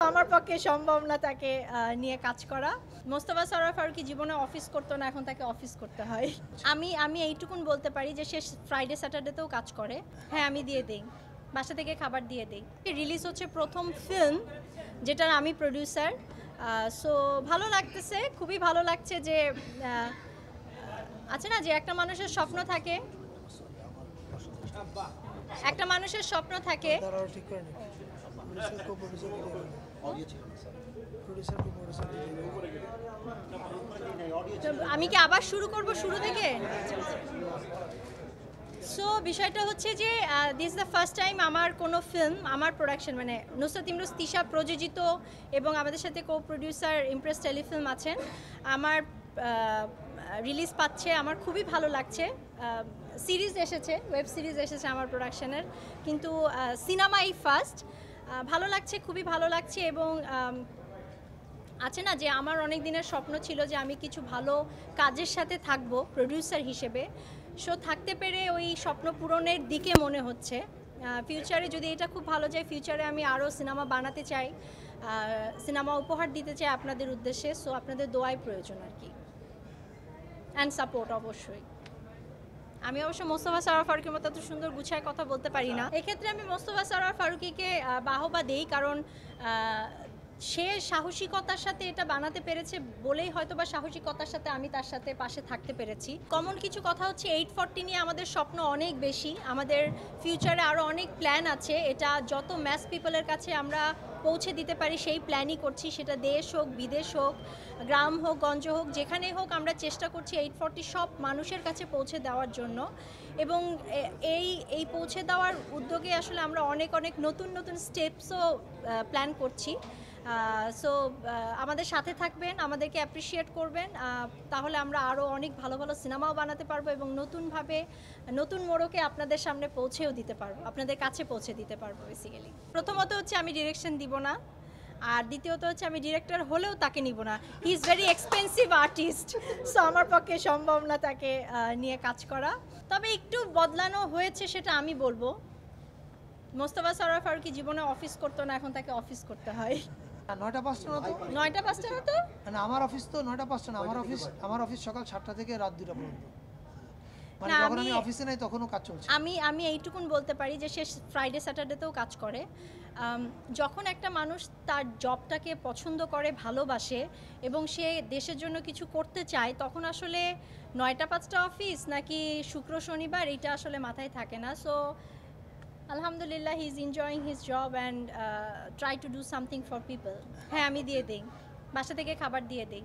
আমার পক্ষে সম্ভব না তাকে নিয়ে কাজ করা। মোস্তফা সরোয়ার ফারুকী জীবনে অফিস করতো না, এখন তাকে অফিস করতে হয়। আমি এইটুকুন বলতে পারি যে সে ফ্রাইডে স্যাটারডেতেও কাজ করে। হ্যাঁ, আমি দিয়ে দেই, বাসা থেকে খাবার দিয়ে দেই। রিলিজ হচ্ছে প্রথম ফিল্ম, যেটার আমি প্রডিউসার। সো ভালো লাগতেছে, খুবই ভালো লাগছে যে আছে না যে একটা মানুষের স্বপ্ন থাকে, একটা মানুষের স্বপ্ন থাকে। আমি কি আবার শুরু করব শুরু থেকে? সো বিষয়টা হচ্ছে যে দিস দ্য ফার্স্ট টাইম আমার কোনো ফিল্ম, আমার প্রোডাকশন মানে নুসরাত ইমরোজ তিশা প্রযোজিত, এবং আমাদের সাথে কো প্রডিউসার ইমপ্রেস টেলিফিল্ম আছেন, আমার রিলিজ পাচ্ছে। আমার খুবই ভালো লাগছে। সিরিজ এসেছে, ওয়েব সিরিজ এসেছে আমার প্রোডাকশনের, কিন্তু সিনেমা এই ফার্স্ট। ভালো লাগছে, খুবই ভালো লাগছে। এবং আছে না যে আমার অনেক দিনের স্বপ্ন ছিল যে আমি কিছু ভালো কাজের সাথে থাকব প্রডিউসার হিসেবে। সো থাকতে পেরে ওই স্বপ্ন পূরণের দিকে মনে হচ্ছে। ফিউচারে যদি এটা খুব ভালো যায়, ফিউচারে আমি আরও সিনেমা বানাতে চাই, সিনেমা উপহার দিতে চাই আপনাদের উদ্দেশ্যে। সো আপনাদের দোয়াই প্রয়োজন আর কি, অ্যান্ড সাপোর্ট অবশ্যই। আমি অবশ্য মোস্তফা সরোয়ার ফারুকীর মতো এত সুন্দর গুছায় কথা বলতে পারি না। এক্ষেত্রে আমি মোস্তফা সরোয়ার ফারুকীকে বাহবা দেই, কারণ সে সাহসিকতার সাথে এটা বানাতে পেরেছে বলেই হয়তো বা সাহসিকতার সাথে আমি তার সাথে পাশে থাকতে পেরেছি। কমন কিছু কথা হচ্ছে 840 নিয়ে আমাদের স্বপ্ন অনেক বেশি, আমাদের ফিউচারে আরও অনেক প্ল্যান আছে। এটা যত ম্যাস পিপলের কাছে আমরা পৌঁছে দিতে পারি সেই প্ল্যানই করছি, সেটা দেশ হোক, বিদেশ হোক, গ্রাম হোক, গঞ্জ হোক, যেখানেই হোক আমরা চেষ্টা করছি 840 সব মানুষের কাছে পৌঁছে দেওয়ার জন্য। এবং এই পৌঁছে দেওয়ার উদ্যোগে আসলে আমরা অনেক নতুন স্টেপসও প্ল্যান করছি। সো আমাদের সাথে থাকবেন, আমাদেরকে অ্যাপ্রিসিয়েট করবেন, তাহলে আমরা আরও অনেক ভালো সিনেমাও বানাতে পারবো, এবং নতুনভাবে নতুন মোড়কে আপনাদের সামনে পৌঁছেও দিতে পারবো, আপনাদের কাছে পৌঁছে দিতে পারবো বেসিক্যালি। প্রথমত হচ্ছে আমি ডিরেকশন দিব না, আর দ্বিতীয়ত হচ্ছে আমি ডিরেক্টর হলেও তাকে নিব না। He is very expensive artist. So আমার পক্ষে সম্ভব না তাকে নিয়ে কাজ করা। তবে একটু বদলানো হয়েছে, সেটা আমি বলবো। মোস্তফা সরোয়ার ফারুকী জীবনে অফিস করতো না, এখন তাকে অফিস করতে হয়। 9টা 5টা না তো? 9টা 5টা না তো? মানে আমার অফিস তো 9টা 5টা না, আমার অফিস সকাল 7টা থেকে রাত 2টা পর্যন্ত। মানে যখন আমি অফিসে নাই তখনও কাজ চলছে। আমি এইটুকুন বলতে পারি যে সে ফ্রাইডে স্যাটারডেতেও কাজ করে। যখন একটা মানুষ তার জবটাকে পছন্দ করে, ভালোবাসে, এবং সে দেশের জন্য কিছু করতে চায়, তখন আসলে 9টা 5টা অফিস নাকি শুক্র শনিবার এটা আসলে মাথায় থাকে না। সো আলহামদুলিল্লাহ, he is enjoying his job and try to do something for people. হ্যাঁ, আমি দিয়ে দিই, বাসা থেকে খাবার দিয়ে দিই।